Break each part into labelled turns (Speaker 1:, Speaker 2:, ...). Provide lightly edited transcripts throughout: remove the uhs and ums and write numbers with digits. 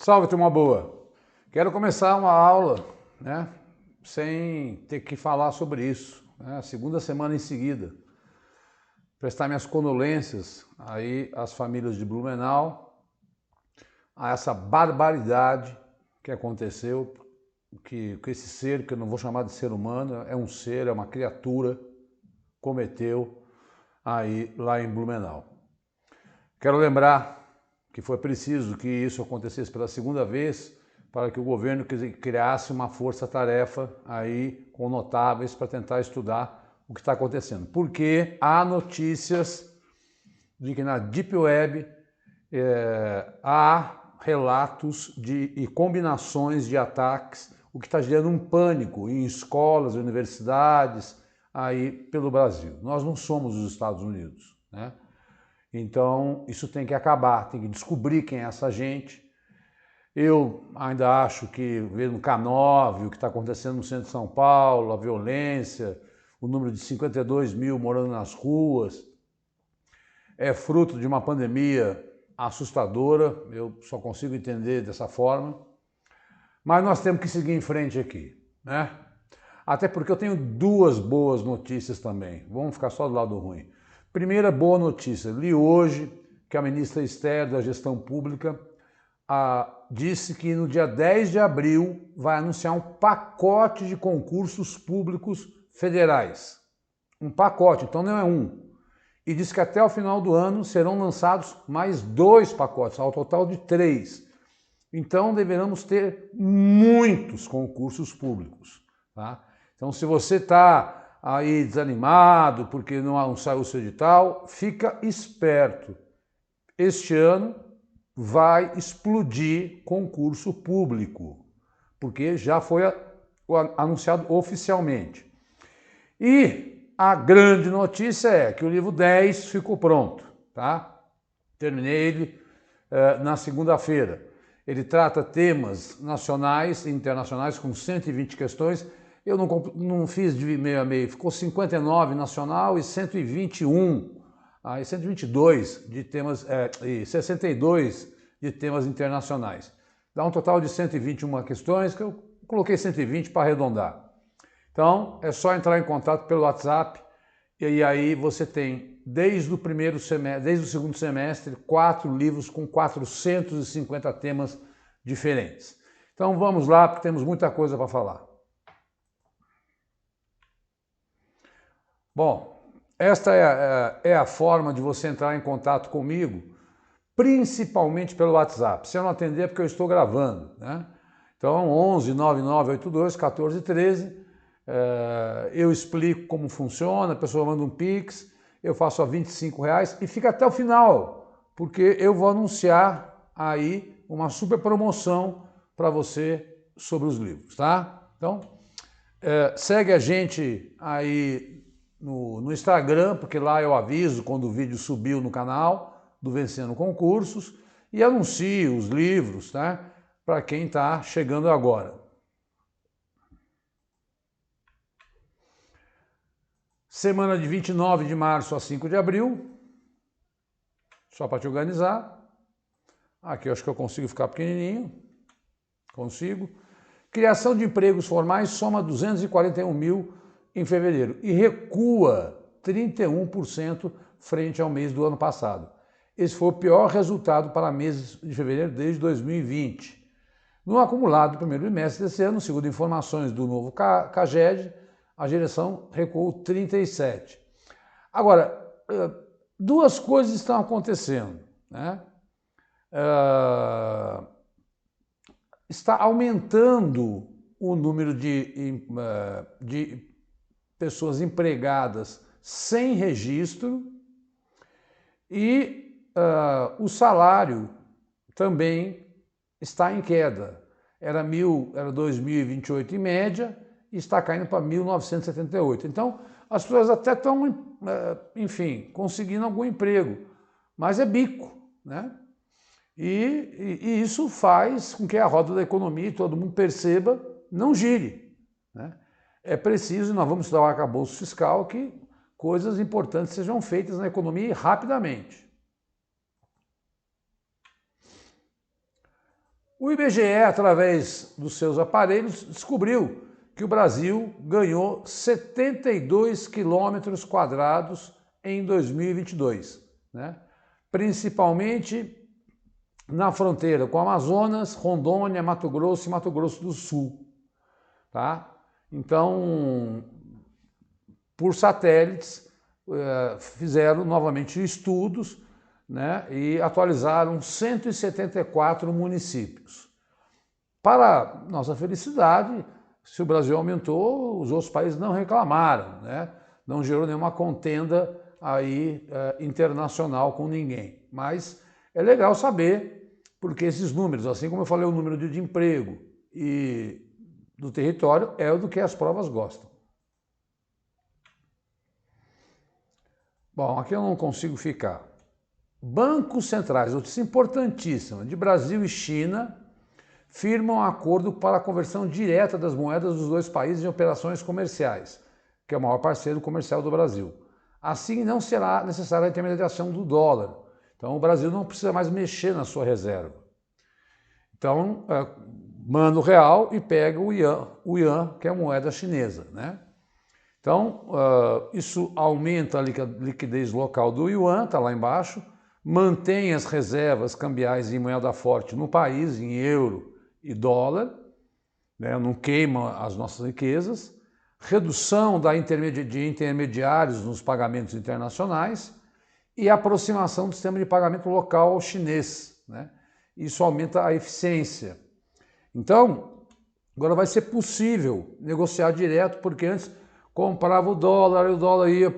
Speaker 1: Salve, turma boa! Quero começar uma aula, sem ter que falar sobre isso, segunda semana em seguida. Prestar minhas condolências aí às famílias de Blumenau, a essa barbaridade que aconteceu, que esse ser, que eu não vou chamar de ser humano, é um ser, é uma criatura, cometeu aí lá em Blumenau. Quero lembrar que foi preciso que isso acontecesse pela segunda vez para que o governo criasse uma força-tarefa aí com notáveis para tentar estudar o que está acontecendo. Porque há notícias de que na Deep Web há relatos e combinações de ataques, o que está gerando um pânico em escolas, universidades aí pelo Brasil. Nós não somos os Estados Unidos, né? Então, isso tem que acabar, tem que descobrir quem é essa gente. Eu ainda acho que, vendo K9, o que está acontecendo no centro de São Paulo, a violência, o número de 52 mil morando nas ruas, é fruto de uma pandemia assustadora, eu só consigo entender dessa forma. Mas nós temos que seguir em frente aqui, né? Até porque eu tenho duas boas notícias também, vamos ficar só do lado ruim. Primeira boa notícia, li hoje que a ministra Esther da Gestão Pública disse que no dia 10 de abril vai anunciar um pacote de concursos públicos federais. Um pacote, então não é um. E disse que até o final do ano serão lançados mais 2 pacotes, ao total de 3. Então deveremos ter muitos concursos públicos, tá? Então se você está aí desanimado porque não saiu o seu edital, fica esperto. Este ano vai explodir concurso público, porque já foi anunciado oficialmente. E a grande notícia é que o livro 10 ficou pronto, tá? Terminei ele na segunda-feira. Ele trata temas nacionais e internacionais com 120 questões. Eu não fiz de meio a meio, ficou 59 nacional e 121, e 122 de temas, e 62 de temas internacionais. Dá um total de 121 questões, que eu coloquei 120 para arredondar. Então, é só entrar em contato pelo WhatsApp, e aí você tem, desde o segundo semestre, 4 livros com 450 temas diferentes. Então vamos lá, porque temos muita coisa para falar. Bom, esta é a forma de você entrar em contato comigo, principalmente pelo WhatsApp. Se eu não atender é porque eu estou gravando, né? Então 11 9982 1413, eu explico como funciona, a pessoa manda um Pix, eu faço a R$25 e fica até o final, porque eu vou anunciar aí uma super promoção para você sobre os livros, tá? Então, segue a gente aí no Instagram, porque lá eu aviso quando o vídeo subiu no canal do Vencendo Concursos e anuncio os livros, tá? Para quem está chegando agora. Semana de 29 de março a 5 de abril, só para te organizar. Aqui eu acho que eu consigo ficar pequenininho, consigo. Criação de empregos formais soma 241 mil em fevereiro e recua 31% frente ao mês do ano passado. Esse foi o pior resultado para meses de fevereiro desde 2020. No acumulado do primeiro trimestre desse ano, segundo informações do novo CAGED, a geração recuou 37%. Agora, duas coisas estão acontecendo, né? Está aumentando o número de pessoas empregadas sem registro e o salário também está em queda. Era 2.028 em média e está caindo para 1.978. Então, as pessoas até estão, enfim, conseguindo algum emprego, mas é bico, né? E isso faz com que a roda da economia, e todo mundo perceba, não gire, né? É preciso, nós vamos estudar o arcabouço fiscal, que coisas importantes sejam feitas na economia e rapidamente. O IBGE, através dos seus aparelhos, descobriu que o Brasil ganhou 72 quilômetros quadrados em 2022, né? Principalmente na fronteira com o Amazonas, Rondônia, Mato Grosso e Mato Grosso do Sul. Tá? Então, por satélites, fizeram novamente estudos, né, e atualizaram 174 municípios. Para nossa felicidade, se o Brasil aumentou, os outros países não reclamaram, né? Não gerou nenhuma contenda aí, internacional com ninguém. Mas é legal saber, porque esses números, assim como eu falei, o número de emprego e do território é o do que as provas gostam. Bom, aqui eu não consigo ficar. Bancos centrais, notícia importantíssima, de Brasil e China, firmam acordo para a conversão direta das moedas dos dois países em operações comerciais, que é o maior parceiro comercial do Brasil. Assim, não será necessária a intermediação do dólar. Então, o Brasil não precisa mais mexer na sua reserva. Então, manda o real e pega o yuan, que é a moeda chinesa, né? Então, isso aumenta a liquidez local do yuan, está lá embaixo, mantém as reservas cambiais em moeda forte no país, em euro e dólar, né? Não queima as nossas riquezas, redução de intermediários nos pagamentos internacionais e aproximação do sistema de pagamento local ao chinês, né? Isso aumenta a eficiência. Então, agora vai ser possível negociar direto, porque antes comprava o dólar ia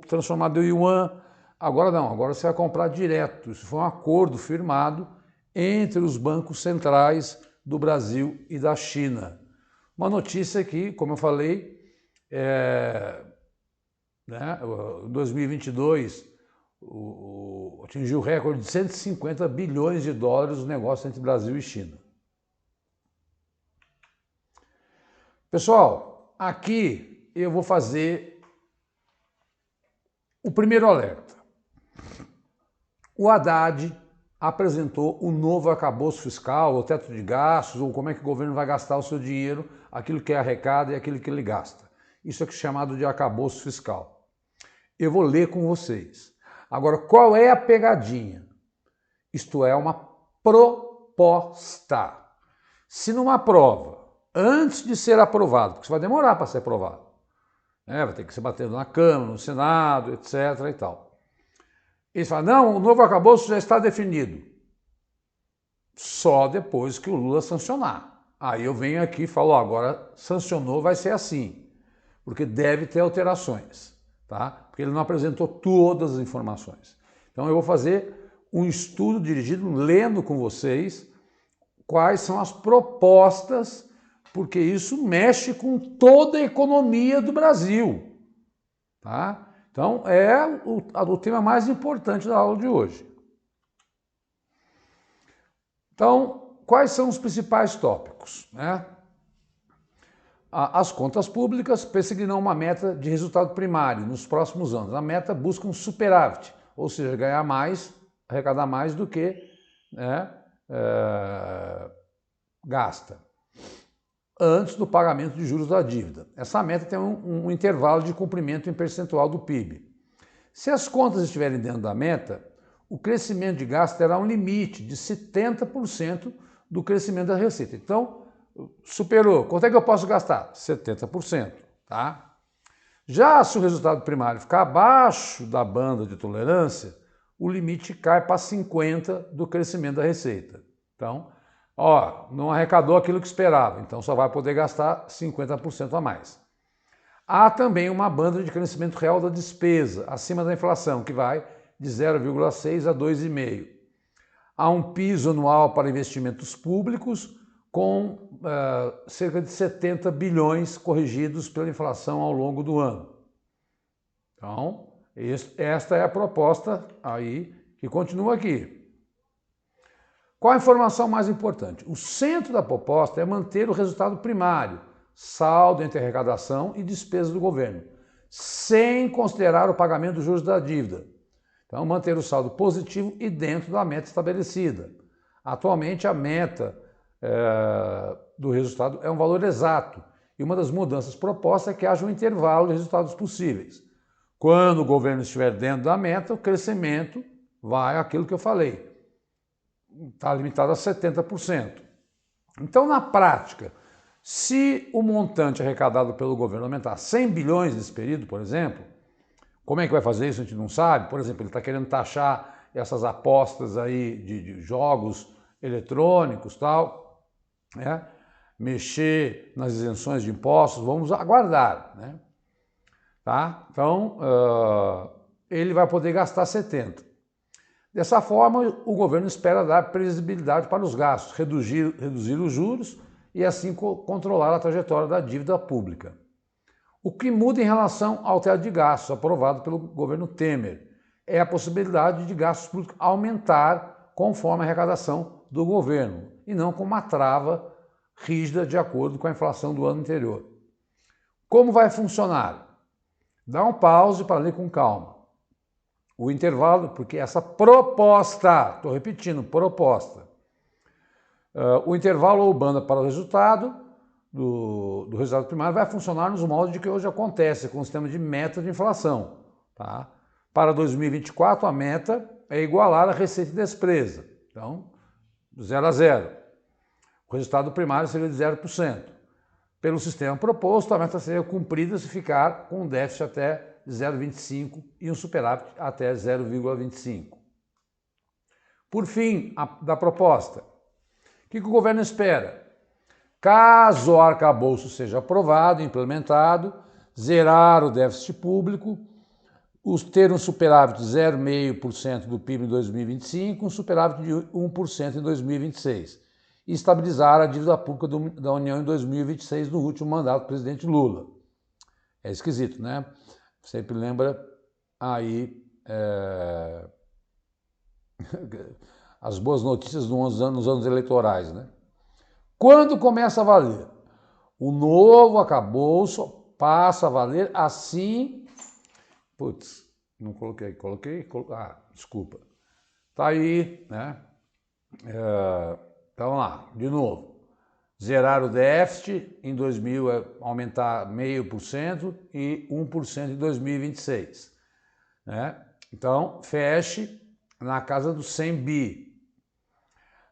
Speaker 1: transformado em yuan. Agora não, agora você vai comprar direto. Isso foi um acordo firmado entre os bancos centrais do Brasil e da China. Uma notícia que, como eu falei, né, em 2022 atingiu o recorde de 150 bilhões de dólares o negócio entre Brasil e China. Pessoal, aqui eu vou fazer o primeiro alerta. O Haddad apresentou o novo arcabouço fiscal, o teto de gastos, ou como é que o governo vai gastar o seu dinheiro, aquilo que arrecada e aquilo que ele gasta. Isso é chamado de arcabouço fiscal. Eu vou ler com vocês. Agora, qual é a pegadinha? Isto é uma proposta. Se numa prova, antes de ser aprovado, porque isso vai demorar para ser aprovado, né? Vai ter que ser batido na Câmara, no Senado, etc. e tal. Eles falam, não, o novo arcabouço já está definido. Só depois que o Lula sancionar. Aí eu venho aqui e falo, agora sancionou, vai ser assim. Porque deve ter alterações, tá? Porque ele não apresentou todas as informações. Então eu vou fazer um estudo dirigido, lendo com vocês, quais são as propostas, porque isso mexe com toda a economia do Brasil, tá? Então, é o tema mais importante da aula de hoje. Então, quais são os principais tópicos, né? As contas públicas perseguirão uma meta de resultado primário nos próximos anos. A meta busca um superávit, ou seja, ganhar mais, arrecadar mais do que, né, gasta, antes do pagamento de juros da dívida. Essa meta tem um intervalo de cumprimento em percentual do PIB. Se as contas estiverem dentro da meta, o crescimento de gasto terá um limite de 70% do crescimento da receita. Então, superou. Quanto é que eu posso gastar? 70%. Tá? Já se o resultado primário ficar abaixo da banda de tolerância, o limite cai para 50% do crescimento da receita. Então, não arrecadou aquilo que esperava, então só vai poder gastar 50% a mais. Há também uma banda de crescimento real da despesa, acima da inflação, que vai de 0,6% a 2,5%. Há um piso anual para investimentos públicos com cerca de 70 bilhões corrigidos pela inflação ao longo do ano. Então, esta é a proposta aí que continua aqui. Qual a informação mais importante? O centro da proposta é manter o resultado primário, saldo entre arrecadação e despesa do governo, sem considerar o pagamento dos juros da dívida. Então, manter o saldo positivo e dentro da meta estabelecida. Atualmente a meta do resultado é um valor exato e uma das mudanças propostas é que haja um intervalo de resultados possíveis. Quando o governo estiver dentro da meta, o crescimento vai àquilo que eu falei, está limitado a 70%. Então, na prática, se o montante arrecadado pelo governo aumentar 100 bilhões nesse período, por exemplo, como é que vai fazer isso? A gente não sabe. Por exemplo, ele está querendo taxar essas apostas aí de jogos eletrônicos e tal, né? Mexer nas isenções de impostos, vamos aguardar, né? Tá? Então, ele vai poder gastar 70. Dessa forma, o governo espera dar previsibilidade para os gastos, reduzir os juros e assim controlar a trajetória da dívida pública. O que muda em relação ao teto de gastos aprovado pelo governo Temer é a possibilidade de gastos públicos aumentar conforme a arrecadação do governo e não com uma trava rígida de acordo com a inflação do ano anterior. Como vai funcionar? Dá um pause para ler com calma. O intervalo, porque essa proposta, estou repetindo, proposta, o intervalo ou banda para o resultado do resultado primário vai funcionar nos moldes de que hoje acontece com o sistema de meta de inflação. Tá? Para 2024, a meta é igualar a receita e despesa. Então, 0 a 0. O resultado primário seria de 0%. Pelo sistema proposto, a meta seria cumprida se ficar com um déficit até 0,25 e um superávit até 0,25. Por fim, da proposta, o que o governo espera? Caso o arcabouço seja aprovado e implementado, zerar o déficit público, ter um superávit de 0,5% do PIB em 2025, um superávit de 1% em 2026 e estabilizar a dívida pública da União em 2026 no último mandato do presidente Lula. É esquisito, né? Sempre lembra aí as boas notícias nos anos eleitorais, né? Quando começa a valer? O novo arcabouço passa a valer assim... Putz, não coloquei. Desculpa. Tá aí, né? Então, vamos lá, de novo. Zerar o déficit em 2000 aumentar 0,5% e 1% em 2026. Né? Então, feche na casa dos 100 bi,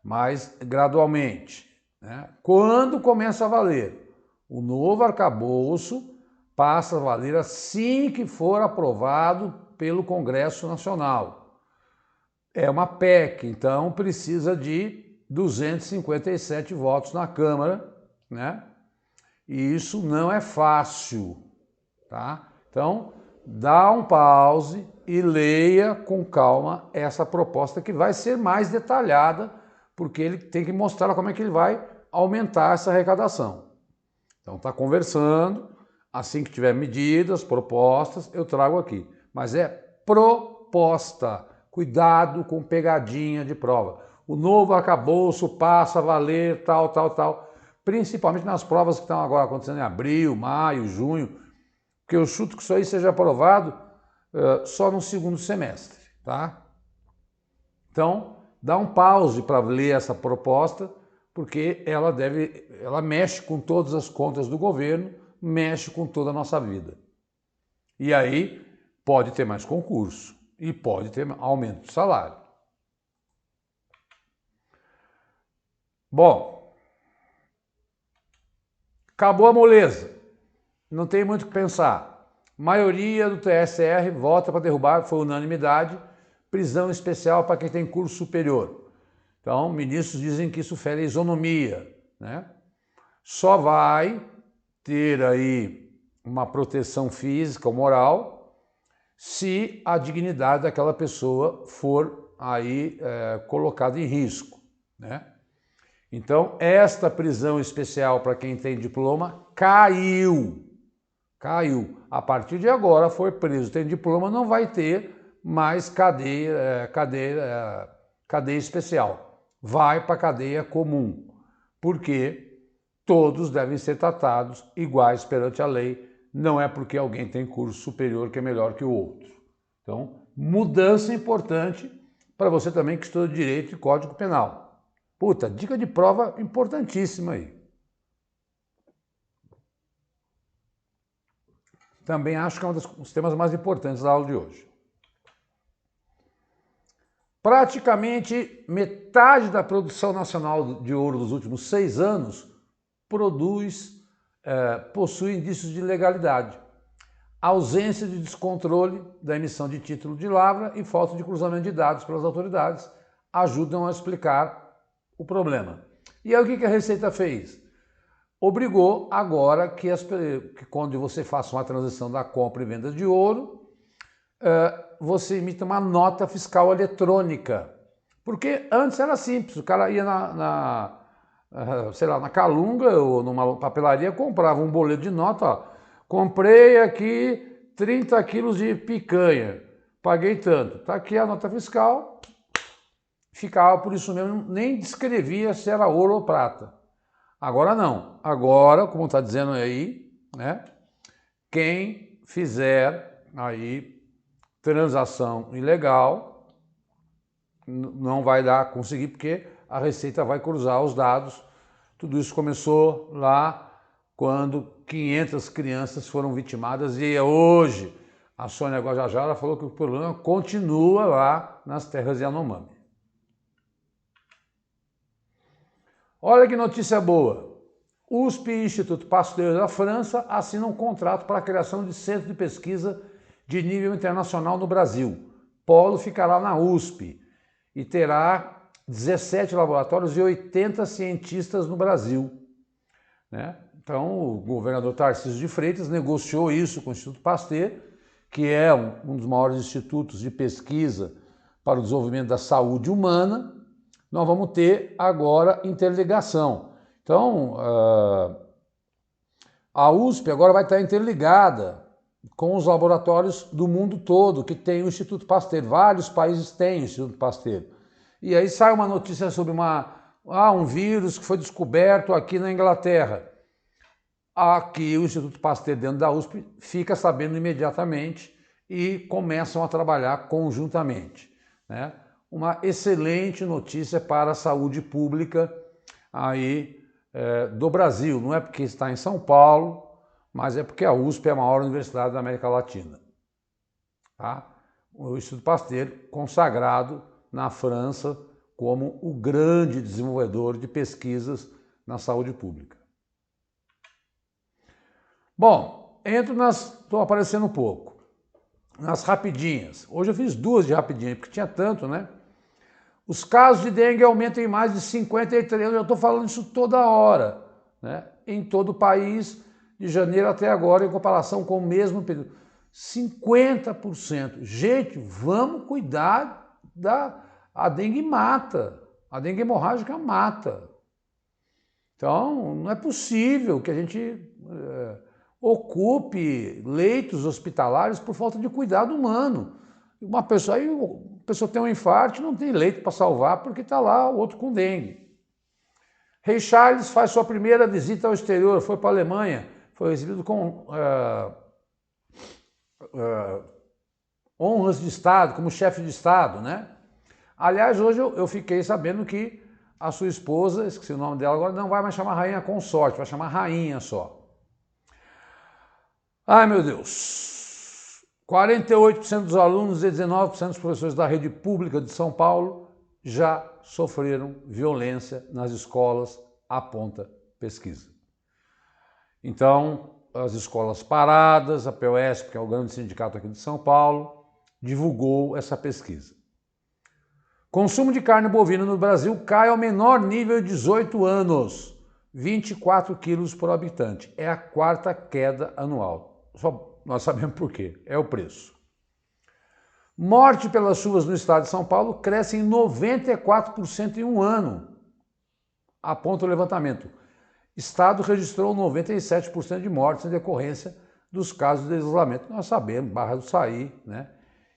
Speaker 1: mas gradualmente. Né? Quando começa a valer? O novo arcabouço passa a valer assim que for aprovado pelo Congresso Nacional. É uma PEC, então precisa de 257 votos na Câmara, né? E isso não é fácil, tá? Então, dá um pause e leia com calma essa proposta que vai ser mais detalhada, porque ele tem que mostrar como é que ele vai aumentar essa arrecadação. Então, está conversando, assim que tiver medidas, propostas, eu trago aqui. Mas é proposta, cuidado com pegadinha de prova. O novo arcabouço passa a valer tal, principalmente nas provas que estão agora acontecendo em abril, maio, junho, porque eu chuto que isso aí seja aprovado só no segundo semestre, tá? Então, dá um pause para ler essa proposta, porque ela mexe com todas as contas do governo, mexe com toda a nossa vida. E aí pode ter mais concurso e pode ter aumento de salário. Bom, acabou a moleza, não tem muito o que pensar. Maioria do TSR vota para derrubar, foi unanimidade, prisão especial para quem tem curso superior. Então, ministros dizem que isso fere a isonomia, né? Só vai ter aí uma proteção física ou moral se a dignidade daquela pessoa for aí colocada em risco, né? Então, esta prisão especial para quem tem diploma caiu. A partir de agora, for preso, tem diploma, não vai ter mais cadeia especial. Vai para a cadeia comum, porque todos devem ser tratados iguais perante a lei. Não é porque alguém tem curso superior que é melhor que o outro. Então, mudança importante para você também que estuda Direito e Código Penal. Puta, dica de prova importantíssima aí. Também acho que é um dos temas mais importantes da aula de hoje. Praticamente metade da produção nacional de ouro dos últimos 6 anos possui indícios de ilegalidade. Ausência de descontrole da emissão de título de lavra e falta de cruzamento de dados pelas autoridades ajudam a explicar o problema. E aí o que a Receita fez? Obrigou agora que quando você faça uma transação da compra e venda de ouro, você emita uma nota fiscal eletrônica. Porque antes era simples, o cara ia sei lá, na Calunga ou numa papelaria, comprava um boleto de nota, ó, comprei aqui 30 quilos de picanha, paguei tanto. Tá aqui a nota fiscal, ficava por isso mesmo, nem descrevia se era ouro ou prata. Agora não. Agora, como está dizendo aí, né, quem fizer aí transação ilegal não vai conseguir, porque a Receita vai cruzar os dados. Tudo isso começou lá quando 500 crianças foram vitimadas e hoje a Sônia Guajajara falou que o problema continua lá nas terras Yanomami. Olha que notícia boa. USP e Instituto Pasteur da França assinam um contrato para a criação de centro de pesquisa de nível internacional no Brasil. Polo ficará na USP e terá 17 laboratórios e 80 cientistas no Brasil, né? Então, o governador Tarcísio de Freitas negociou isso com o Instituto Pasteur, que é um dos maiores institutos de pesquisa para o desenvolvimento da saúde humana. Nós vamos ter agora interligação. Então, a USP agora vai estar interligada com os laboratórios do mundo todo que tem o Instituto Pasteur. Vários países têm o Instituto Pasteur. E aí sai uma notícia sobre um vírus que foi descoberto aqui na Inglaterra. Aqui o Instituto Pasteur dentro da USP fica sabendo imediatamente e começam a trabalhar conjuntamente, né? Uma excelente notícia para a saúde pública aí do Brasil. Não é porque está em São Paulo, mas é porque a USP é a maior universidade da América Latina. Tá? O Instituto Pasteur consagrado na França como o grande desenvolvedor de pesquisas na saúde pública. Bom, estou aparecendo um pouco, nas rapidinhas. Hoje eu fiz 2 de rapidinha, porque tinha tanto, né? Os casos de dengue aumentam em mais de 53%, eu estou falando isso toda hora, né? Em todo o país, de janeiro até agora, em comparação com o mesmo período. 50%. Gente, vamos cuidar a dengue mata, a dengue hemorrágica mata. Então, não é possível que a gente ocupe leitos hospitalares por falta de cuidado humano. A pessoa tem um infarto e não tem leito para salvar porque está lá o outro com dengue. Rei Charles faz sua primeira visita ao exterior, foi para a Alemanha, foi recebido com honras de Estado, como chefe de Estado, né? Aliás, hoje eu fiquei sabendo que a sua esposa, esqueci o nome dela agora, não vai mais chamar rainha consorte, vai chamar rainha só. Ai, meu Deus! 48% dos alunos e 19% dos professores da rede pública de São Paulo já sofreram violência nas escolas, aponta pesquisa. Então, as escolas paradas, a POSP, que é o grande sindicato aqui de São Paulo, divulgou essa pesquisa. Consumo de carne bovina no Brasil cai ao menor nível de 18 anos, 24 quilos por habitante. É a 4ª queda anual. Só nós sabemos por quê, é o preço. Morte pelas chuvas no estado de São Paulo cresce em 94% em um ano, aponta o levantamento. Estado registrou 97% de mortes em decorrência dos casos de deslizamento. Nós sabemos, Barra do Saí, né?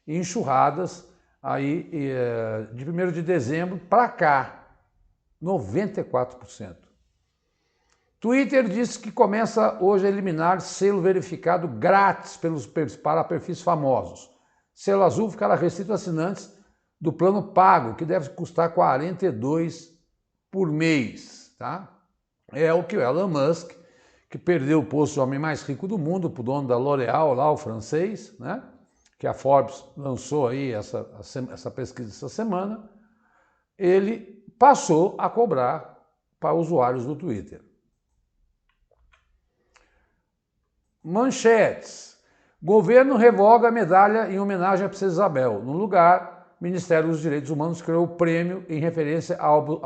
Speaker 1: E enxurradas aí de 1º de dezembro para cá, 94%. Twitter disse que começa hoje a eliminar selo verificado grátis para perfis famosos. Selo azul ficará restrito a assinantes do plano pago, que deve custar R$ 42. por mês, tá? É o que o Elon Musk, que perdeu o posto de homem mais rico do mundo para o dono da L'Oréal, lá o francês, né? Que a Forbes lançou aí essa pesquisa essa semana, ele passou a cobrar para usuários do Twitter. Manchetes. Governo revoga a medalha em homenagem à Princesa Isabel. No lugar, Ministério dos Direitos Humanos criou o prêmio em referência ao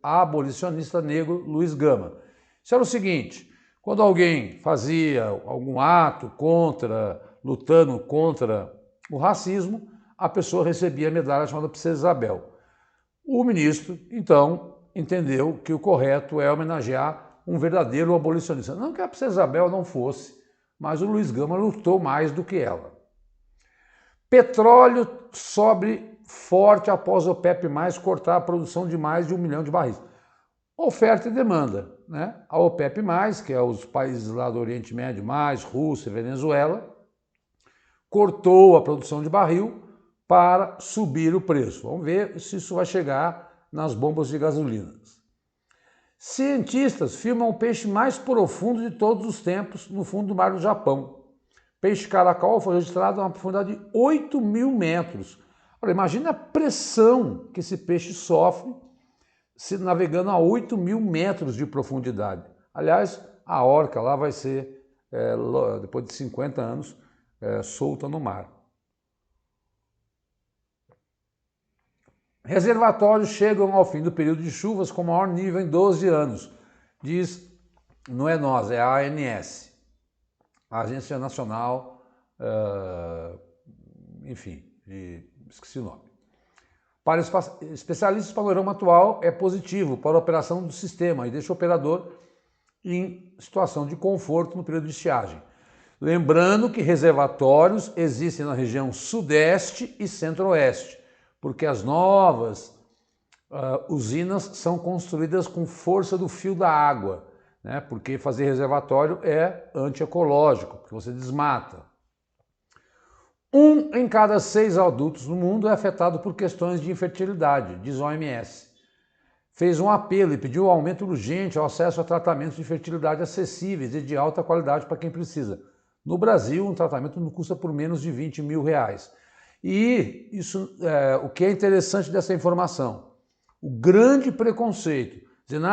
Speaker 1: abolicionista negro Luiz Gama. Isso era o seguinte, quando alguém fazia algum ato lutando contra o racismo, a pessoa recebia a medalha chamada Princesa Isabel. O ministro, então, entendeu que o correto é homenagear um verdadeiro abolicionista. Não que a Princesa Isabel não fosse, mas o Luiz Gama lutou mais do que ela. Petróleo sobe forte após o OPEP+, cortar a produção de mais de 1 milhão de barris. Oferta e demanda, né? A OPEP+, que é os países lá do Oriente Médio, mais Rússia e Venezuela, cortou a produção de barril para subir o preço. Vamos ver se isso vai chegar nas bombas de gasolina. Cientistas filmam o peixe mais profundo de todos os tempos no fundo do mar do Japão. Peixe caracol foi registrado a uma profundidade de 8.000 metros. Olha, imagina a pressão que esse peixe sofre se navegando a 8.000 metros de profundidade. Aliás, a orca lá vai ser, depois de 50 anos, solta no mar. Reservatórios chegam ao fim do período de chuvas com maior nível em 12 anos, diz, não é nós, é a ANS, a Agência Nacional, esqueci o nome. Para especialistas, o panorama atual é positivo para a operação do sistema e deixa o operador em situação de conforto no período de estiagem. Lembrando que reservatórios existem na região sudeste e centro-oeste, porque as novas usinas são construídas com força do fio da água, né? Porque fazer reservatório é antiecológico, porque você desmata. 1 em cada 6 adultos no mundo é afetado por questões de infertilidade, diz a OMS. Fez um apelo e pediu um aumento urgente ao acesso a tratamentos de fertilidade acessíveis e de alta qualidade para quem precisa. No Brasil, um tratamento não custa por menos de R$20 mil. E isso, o que é interessante dessa informação, o grande preconceito, dizendo,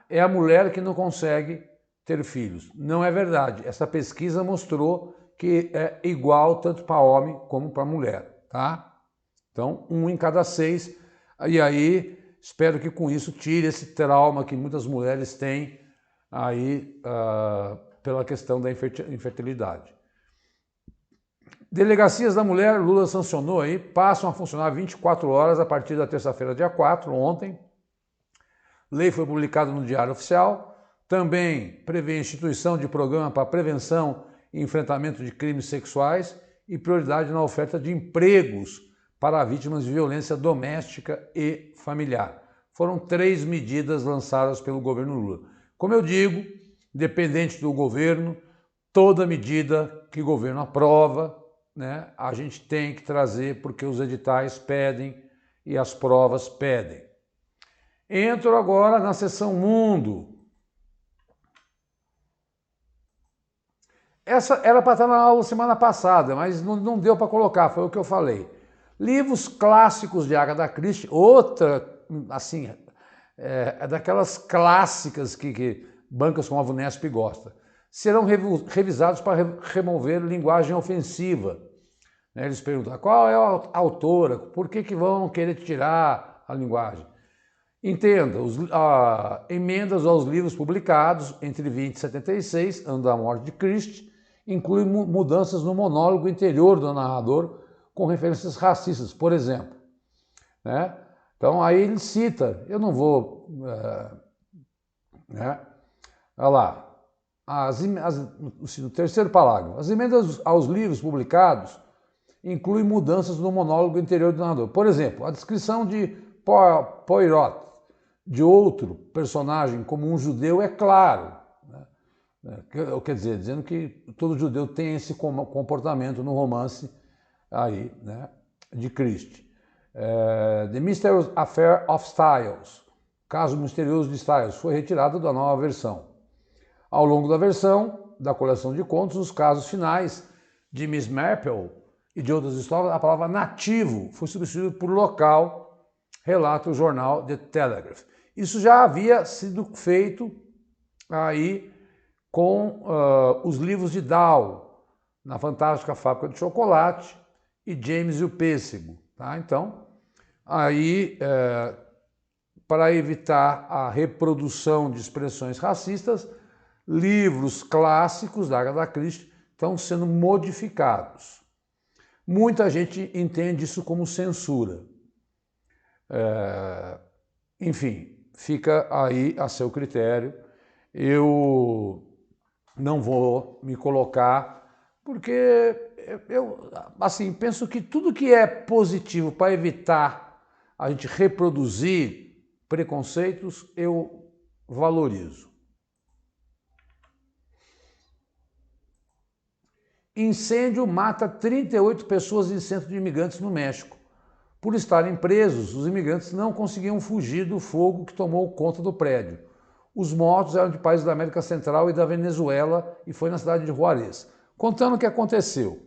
Speaker 1: é a mulher que não consegue ter filhos. Não é verdade. Essa pesquisa mostrou que é igual tanto para homem como para mulher, tá? Então, 1 em cada 6. E aí, espero que com isso tire esse trauma que muitas mulheres têm aí pela questão da infertilidade. Delegacias da Mulher, Lula sancionou aí, passam a funcionar 24 horas a partir da terça-feira, dia 4, ontem. Lei foi publicada no Diário Oficial. Também prevê instituição de programa para prevenção e enfrentamento de crimes sexuais e prioridade na oferta de empregos para vítimas de violência doméstica e familiar. Foram 3 medidas lançadas pelo governo Lula. Como eu digo, independente do governo, toda medida que o governo aprova, né, a gente tem que trazer porque os editais pedem e as provas pedem. Entro agora na seção Mundo. Essa era para estar na aula semana passada, mas não deu para colocar, foi o que eu falei. Livros clássicos de Agatha Christie, outra, assim, é daquelas clássicas que bancas como a Vunesp gosta, serão revisados para remover linguagem ofensiva. Eles perguntam, qual é a autora, por que vão querer tirar a linguagem? Entenda, emendas aos livros publicados entre 20 e 76, ano da morte de Christie, incluem mudanças no monólogo interior do narrador com referências racistas, por exemplo. Né? Então aí ele cita, eu não vou... olha lá, no terceiro parágrafo, as emendas aos livros publicados incluem mudanças no monólogo interior do narrador. Por exemplo, a descrição de Poirot, de outro personagem como um judeu, é claro. Né? Quer dizer, dizendo que todo judeu tem esse comportamento no romance aí, né, de Christie. The Mysterious Affair of Styles. Caso Misterioso de Styles, foi retirada da nova versão. Ao longo da versão da coleção de contos, os casos finais de Miss Marple e de outras histórias, a palavra nativo foi substituída por local, relata o jornal The Telegraph. Isso já havia sido feito aí com os livros de Dow, na Fantástica Fábrica de Chocolate e James e o Pêssego. Tá? Então, aí, para evitar a reprodução de expressões racistas, livros clássicos da Agatha Christie estão sendo modificados. Muita gente entende isso como censura. Enfim, fica aí a seu critério. Eu não vou me colocar, porque eu assim, penso que tudo que é positivo para evitar a gente reproduzir preconceitos, eu valorizo. Incêndio mata 38 pessoas em centro de imigrantes no México. Por estarem presos, os imigrantes não conseguiam fugir do fogo que tomou conta do prédio. Os mortos eram de países da América Central e da Venezuela e foi na cidade de Juarez. Contando o que aconteceu.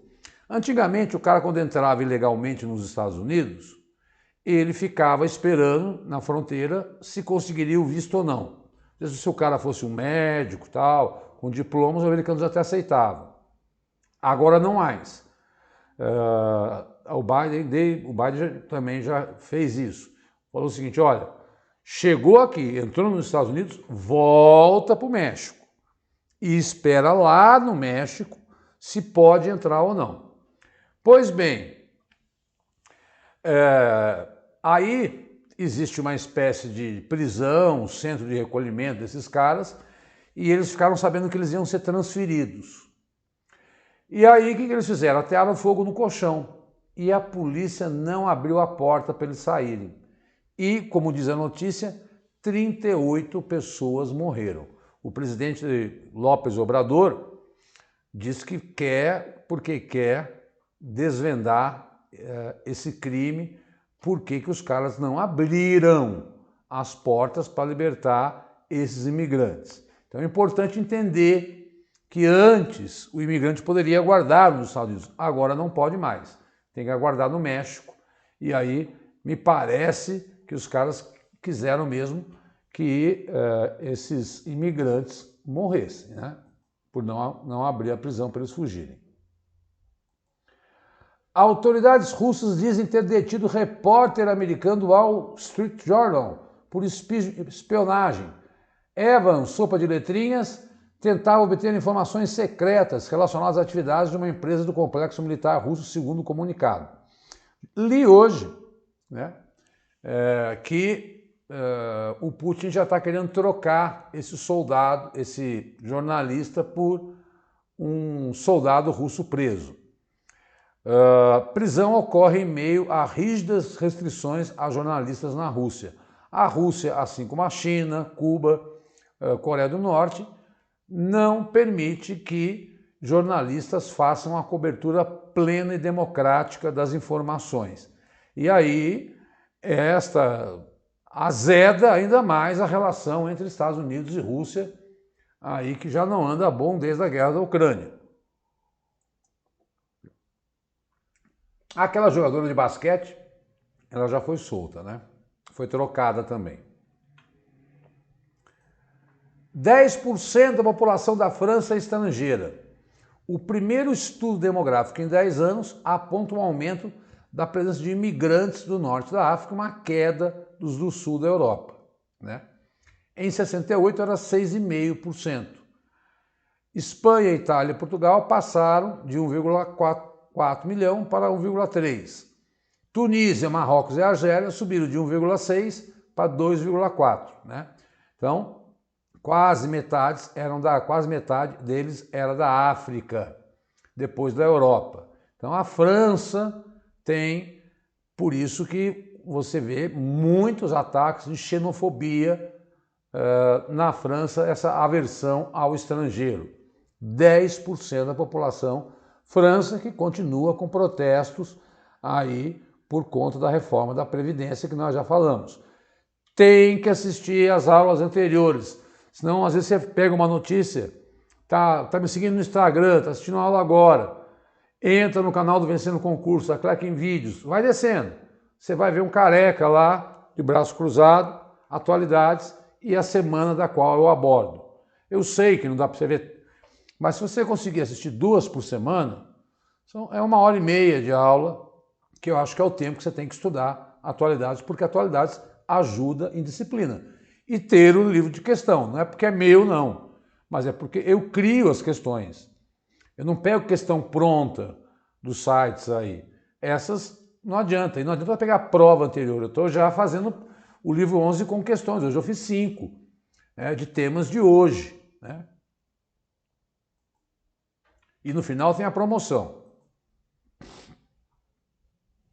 Speaker 1: Antigamente, o cara, quando entrava ilegalmente nos Estados Unidos, ele ficava esperando na fronteira se conseguiria o visto ou não. Se o cara fosse um médico, tal, com diplomas, os americanos até aceitavam. Agora não mais. O Biden também já fez isso. Falou o seguinte, olha, chegou aqui, entrou nos Estados Unidos, volta para o México e espera lá no México se pode entrar ou não. Pois bem, aí existe uma espécie de prisão, centro de recolhimento desses caras, e eles ficaram sabendo que eles iam ser transferidos. E aí o que eles fizeram? Atearam fogo no colchão e a polícia não abriu a porta para eles saírem. E, como diz a notícia, 38 pessoas morreram. O presidente López Obrador diz que quer, porque quer desvendar esse crime, porque que os caras não abriram as portas para libertar esses imigrantes. Então é importante entender que antes o imigrante poderia aguardar nos Estados Unidos, agora não pode mais, tem que aguardar no México, e aí me parece que os caras quiseram mesmo que esses imigrantes morressem, né? Por não abrir a prisão para eles fugirem. Autoridades russas dizem ter detido repórter americano do Wall Street Journal por espionagem. Evan, sopa de letrinhas, tentava obter informações secretas relacionadas às atividades de uma empresa do complexo militar russo, segundo o comunicado. Li hoje, né, que o Putin já está querendo trocar esse soldado, esse jornalista, por um soldado russo preso. Prisão ocorre em meio a rígidas restrições a jornalistas na Rússia. A Rússia, assim como a China, Cuba, Coreia do Norte, não permite que jornalistas façam a cobertura plena e democrática das informações. E aí, esta azeda ainda mais a relação entre Estados Unidos e Rússia, aí que já não anda bom desde a guerra da Ucrânia. Aquela jogadora de basquete, ela já foi solta, né? Foi trocada também. 10% da população da França é estrangeira. O primeiro estudo demográfico em 10 anos aponta um aumento da presença de imigrantes do norte da África, uma queda dos do sul da Europa, né? Em 68 era 6,5%. Espanha, Itália e Portugal passaram de 1,4 milhão para 1,3. Tunísia, Marrocos e Argélia subiram de 1,6 para 2,4, né? Então, quase metade deles era da África, depois da Europa. Então a França tem, por isso que você vê muitos ataques de xenofobia na França, essa aversão ao estrangeiro. 10% da população França que continua com protestos aí por conta da reforma da Previdência que nós já falamos. tem que assistir às aulas anteriores. Senão, às vezes, você pega uma notícia, tá me seguindo no Instagram, tá assistindo a aula agora, entra no canal do Vencendo Concurso, clica em vídeos, vai descendo. Você vai ver um careca lá, de braço cruzado, atualidades e a semana da qual eu abordo. Eu sei que não dá para você ver, mas se você conseguir assistir 2 por semana, é 1h30 de aula, que eu acho que é o tempo que você tem que estudar atualidades, porque atualidades ajuda em disciplina. E ter o livro de questão, não é porque é meu, não, mas é porque eu crio as questões. Eu não pego questão pronta dos sites aí. Essas não adianta. E não adianta pegar a prova anterior. Eu estou já fazendo o livro 11 com questões. Hoje eu fiz 5 de temas de hoje. Né? E no final tem a promoção.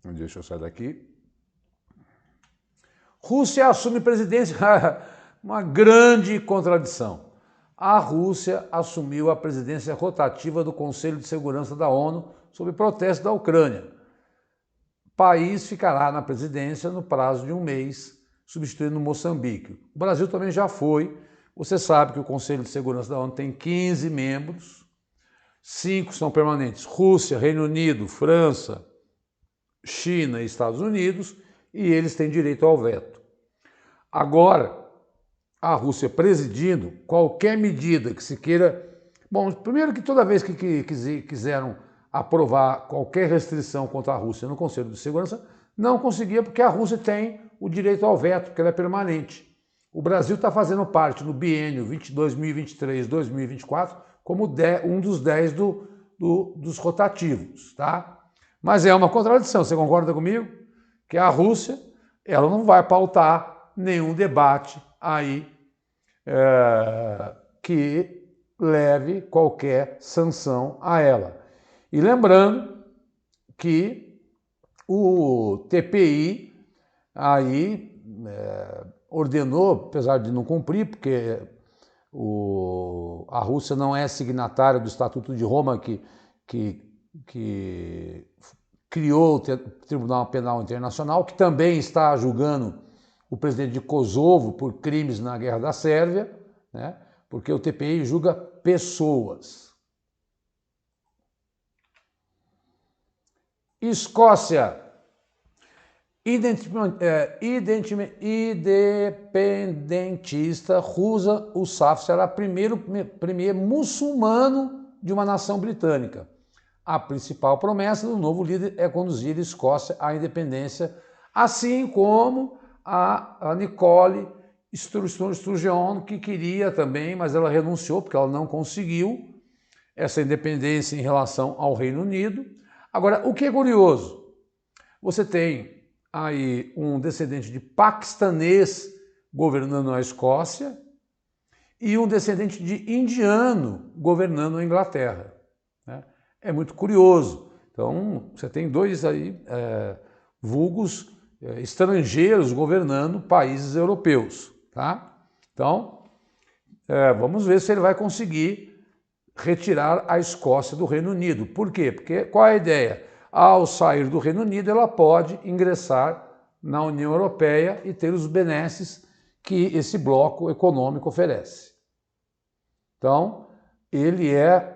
Speaker 1: Deixa eu sair daqui. Rússia assume presidência. Uma grande contradição. A Rússia assumiu a presidência rotativa do Conselho de Segurança da ONU sob protesto da Ucrânia. O país ficará na presidência no prazo de 1 mês, substituindo Moçambique. O Brasil também já foi. Você sabe que o Conselho de Segurança da ONU tem 15 membros, 5 são permanentes: Rússia, Reino Unido, França, China e Estados Unidos, e eles têm direito ao veto. Agora, a Rússia presidindo, qualquer medida que se queira... Bom, primeiro que toda vez que quiseram aprovar qualquer restrição contra a Rússia no Conselho de Segurança, não conseguia, porque a Rússia tem o direito ao veto, porque ela é permanente. O Brasil está fazendo parte no biênio 2023-2024 como um dos 10 dos rotativos, tá? Mas é uma contradição, você concorda comigo? Que a Rússia, ela não vai pautar nenhum debate aí que leve qualquer sanção a ela. E lembrando que o TPI aí ordenou, apesar de não cumprir, porque a Rússia não é signatária do Estatuto de Roma que criou o Tribunal Penal Internacional, que também está julgando o presidente de Kosovo por crimes na Guerra da Sérvia, né? Porque o TPI julga pessoas. Escócia. Independentista Rouza Yousaf será o primeiro premier muçulmano de uma nação britânica. A principal promessa do novo líder é conduzir a Escócia à independência, assim como a Nicole Sturgeon, que queria também, mas ela renunciou porque ela não conseguiu essa independência em relação ao Reino Unido. Agora, o que é curioso? Você tem aí um descendente de paquistanês governando a Escócia e um descendente de indiano governando a Inglaterra. Né? É muito curioso. Então, você tem dois aí vulgos estrangeiros governando países europeus. Tá? Então, vamos ver se ele vai conseguir retirar a Escócia do Reino Unido. Por quê? Porque qual é a ideia? Ao sair do Reino Unido, ela pode ingressar na União Europeia e ter os benesses que esse bloco econômico oferece. Então, ele é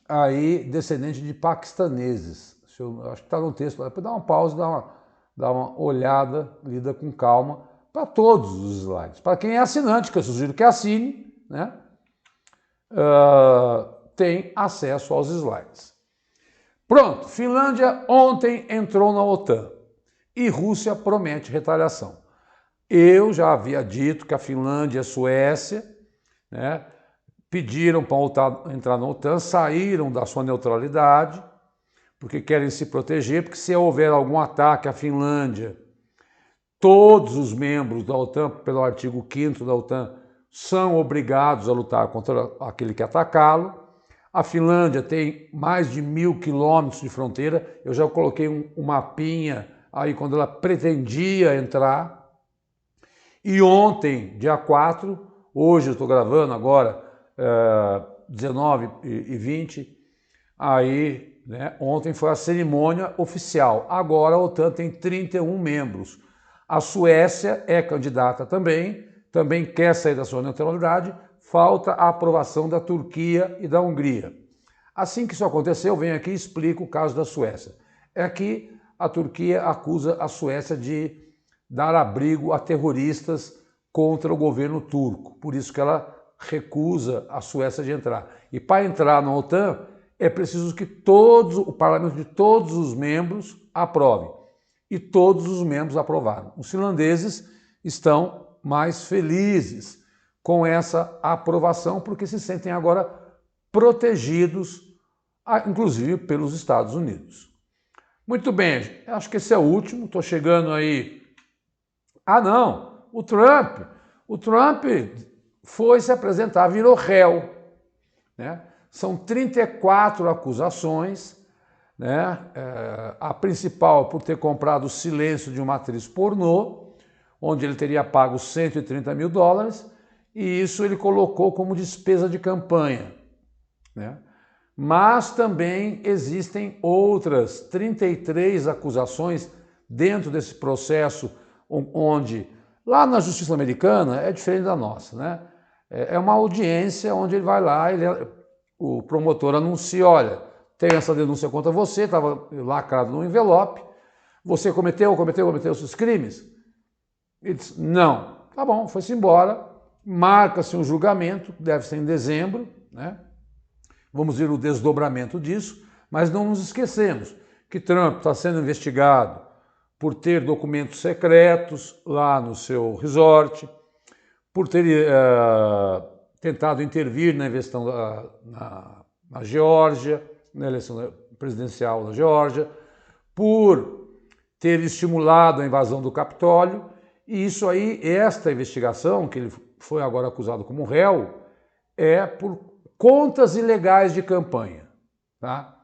Speaker 1: aí descendente de paquistaneses. Acho que está no texto, depois dá uma pausa, dá uma olhada, lida com calma, para todos os slides. Para quem é assinante, que eu sugiro que assine, né? Tem acesso aos slides. Pronto, Finlândia ontem entrou na OTAN e Rússia promete retaliação. Eu já havia dito que a Finlândia e a Suécia, né, pediram para entrar na OTAN, saíram da sua neutralidade, porque querem se proteger, porque se houver algum ataque à Finlândia, todos os membros da OTAN, pelo artigo 5º da OTAN, são obrigados a lutar contra aquele que atacá-lo. A Finlândia tem mais de 1.000 quilômetros de fronteira. Eu já coloquei um mapinha aí quando ela pretendia entrar. E ontem, dia 4, hoje eu estou gravando agora, 19h20, aí, né, ontem foi a cerimônia oficial. Agora a OTAN tem 31 membros. A Suécia é candidata também quer sair da sua neutralidade, falta a aprovação da Turquia e da Hungria. Assim que isso aconteceu, eu venho aqui e explico o caso da Suécia. É que a Turquia acusa a Suécia de dar abrigo a terroristas contra o governo turco, por isso que ela recusa a Suécia de entrar. E para entrar na OTAN é preciso que o parlamento de todos os membros aprove. E todos os membros aprovaram. Os finlandeses estão mais felizes com essa aprovação porque se sentem agora protegidos, inclusive pelos Estados Unidos. Muito bem, acho que esse é o último, estou chegando aí. Ah não, o Trump foi se apresentar, virou réu, né? São 34 acusações, né? A principal por ter comprado o silêncio de uma atriz pornô, onde ele teria pago 130 mil dólares, e isso ele colocou como despesa de campanha, né? Mas também existem outras 33 acusações dentro desse processo, onde lá na justiça americana é diferente da nossa, né? É uma audiência onde ele vai lá, o promotor anuncia, olha, tem essa denúncia contra você, estava lacrado no envelope, você cometeu esses crimes? Ele disse, não. Tá bom, foi-se embora, marca-se um julgamento, deve ser em dezembro, né? Vamos ver o desdobramento disso, mas não nos esquecemos que Trump está sendo investigado por ter documentos secretos lá no seu resort, por ter tentado intervir na eleição na Geórgia, na eleição presidencial da Geórgia, por ter estimulado a invasão do Capitólio, e isso aí, esta investigação, que ele foi agora acusado como réu, é por contas ilegais de campanha, tá?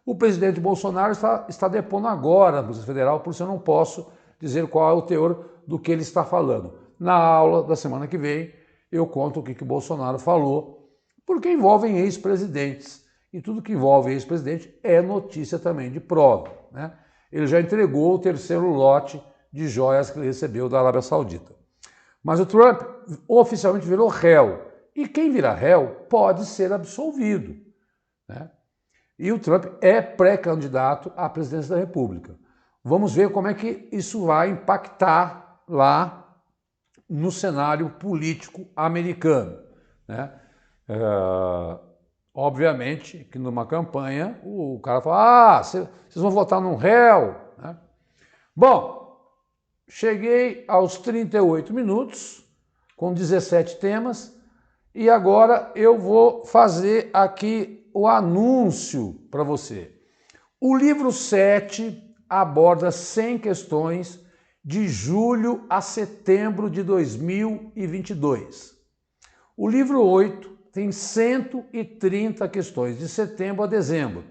Speaker 1: O presidente Bolsonaro está depondo agora na Polícia Federal, por isso eu não posso dizer qual é o teor do que ele está falando. Na aula da semana que vem, eu conto o que o Bolsonaro falou, porque envolvem ex-presidentes. E tudo que envolve ex-presidente é notícia também de prova, né? Ele já entregou o terceiro lote de joias que ele recebeu da Arábia Saudita. Mas o Trump oficialmente virou réu. E quem virar réu pode ser absolvido, né? E o Trump é pré-candidato à presidência da República. Vamos ver como é que isso vai impactar lá no cenário político americano, né? Obviamente que numa campanha o cara fala, vocês vão votar num réu, né? Bom, cheguei aos 38 minutos com 17 temas e agora eu vou fazer aqui o anúncio para você. O livro 7 aborda 100 questões de julho a setembro de 2022. O livro 8 tem 130 questões, de setembro a dezembro.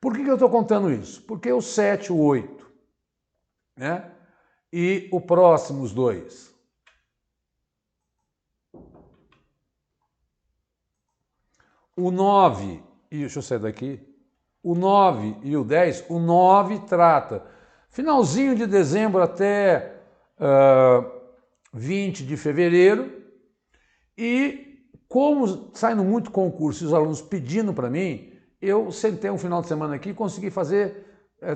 Speaker 1: Por que eu estou contando isso? Porque o 7, o 8, né? E o próximo, os dois. O 9, e deixa eu sair daqui, o 9 e o 10, o 9 trata finalzinho de dezembro até 20 de fevereiro, e como saindo muito concurso e os alunos pedindo para mim, eu sentei um final de semana aqui e consegui fazer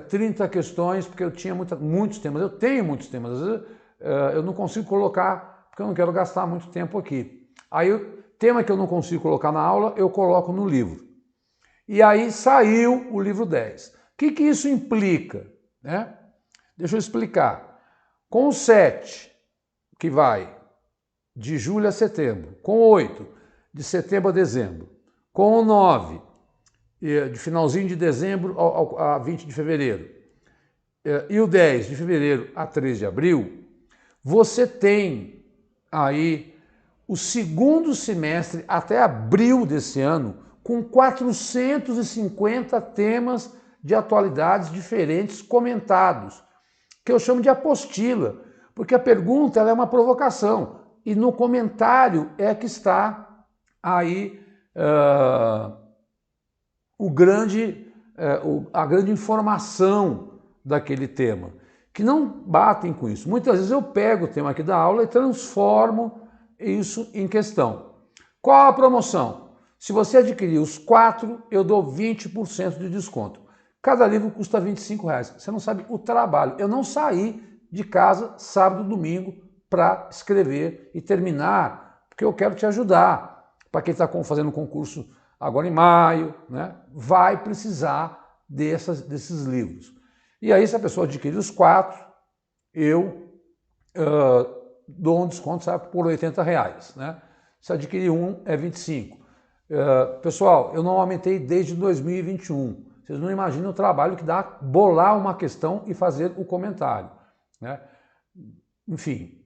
Speaker 1: 30 questões, porque eu tinha muitos temas. Eu tenho muitos temas, às vezes eu não consigo colocar, porque eu não quero gastar muito tempo aqui. Aí o tema que eu não consigo colocar na aula, eu coloco no livro. E aí saiu o livro 10. O que isso implica, né? Deixa eu explicar. Com o 7, que vai de julho a setembro, com o 8, de setembro a dezembro, com o 9, de finalzinho de dezembro a 20 de fevereiro, e o 10, de fevereiro a 3 de abril, você tem aí o segundo semestre até abril desse ano, com 450 temas de atualidades diferentes comentados, que eu chamo de apostila, porque a pergunta ela é uma provocação, e no comentário é que está aí a grande informação daquele tema. que não batem com isso. Muitas vezes eu pego o tema aqui da aula e transformo isso em questão. Qual a promoção? Se você adquirir os 4, eu dou 20% de desconto. Cada livro custa R$25. Você não sabe o trabalho. Eu não saí de casa sábado e domingo para escrever e terminar, porque eu quero te ajudar. Para quem está fazendo concurso agora em maio, né, vai precisar desses livros. E aí, se a pessoa adquirir os 4, eu dou um desconto, sabe, por R$80. Né? Se adquirir um, é 25. Pessoal, eu não aumentei desde 2021. Vocês não imaginam o trabalho que dá bolar uma questão e fazer o comentário. Né? Enfim,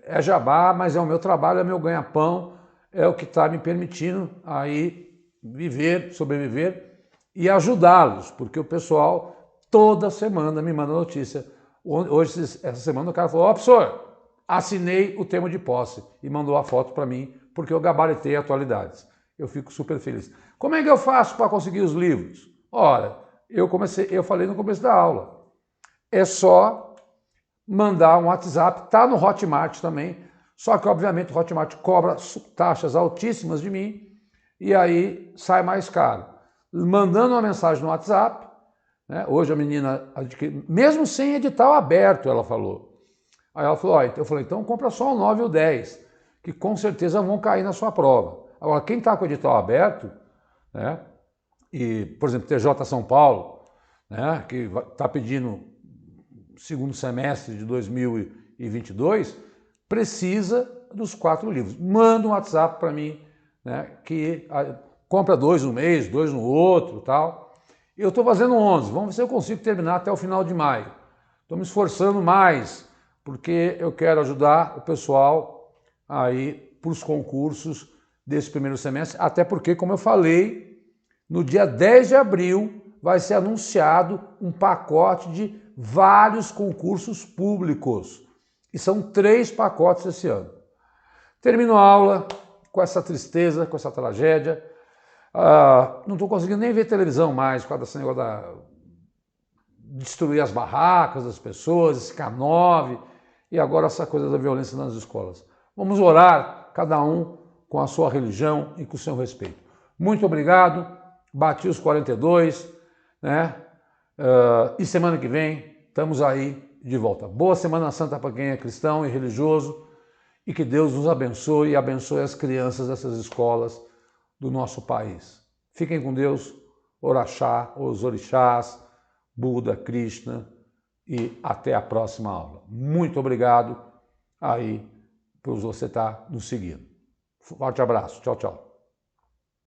Speaker 1: é jabá, mas é o meu trabalho, é meu ganha-pão, é o que está me permitindo aí viver, sobreviver e ajudá-los, porque o pessoal toda semana me manda notícia. Hoje, essa semana, o cara falou: ó, professor, assinei o termo de posse e mandou a foto para mim, porque eu gabaritei atualidades. Eu fico super feliz. Como é que eu faço para conseguir os livros? Ora, eu falei no começo da aula, é só mandar um WhatsApp, está no Hotmart também, só que obviamente o Hotmart cobra taxas altíssimas de mim e aí sai mais caro. Mandando uma mensagem no WhatsApp, né, hoje a menina, mesmo sem edital aberto, ela falou. Aí ela falou: ó, eu falei, então compra só o 9 e o 10, que com certeza vão cair na sua prova. Agora, quem está com o edital aberto, né, e, por exemplo, TJ São Paulo, né, que está pedindo segundo semestre de 2022, precisa dos 4 livros. Manda um WhatsApp para mim, né, que compra 2 no mês, 2 no outro, tal. Eu estou fazendo 11, vamos ver se eu consigo terminar até o final de maio. Estou me esforçando mais, porque eu quero ajudar o pessoal aí para os concursos desse primeiro semestre, até porque, como eu falei, no dia 10 de abril vai ser anunciado um pacote de vários concursos públicos. E são 3 pacotes esse ano. Termino a aula com essa tristeza, com essa tragédia. Não estou conseguindo nem ver televisão mais, por causa desse negócio destruir as barracas das pessoas, esse K9, e agora essa coisa da violência nas escolas. Vamos orar, cada um com a sua religião e com o seu respeito. Muito obrigado, bati os 42, né? E semana que vem estamos aí de volta. Boa Semana Santa para quem é cristão e religioso, e que Deus nos abençoe e abençoe as crianças dessas escolas do nosso país. Fiquem com Deus, Oraxá, os orixás, Buda, Krishna, e até a próxima aula. Muito obrigado aí por você estar nos seguindo. Forte abraço. Tchau, tchau.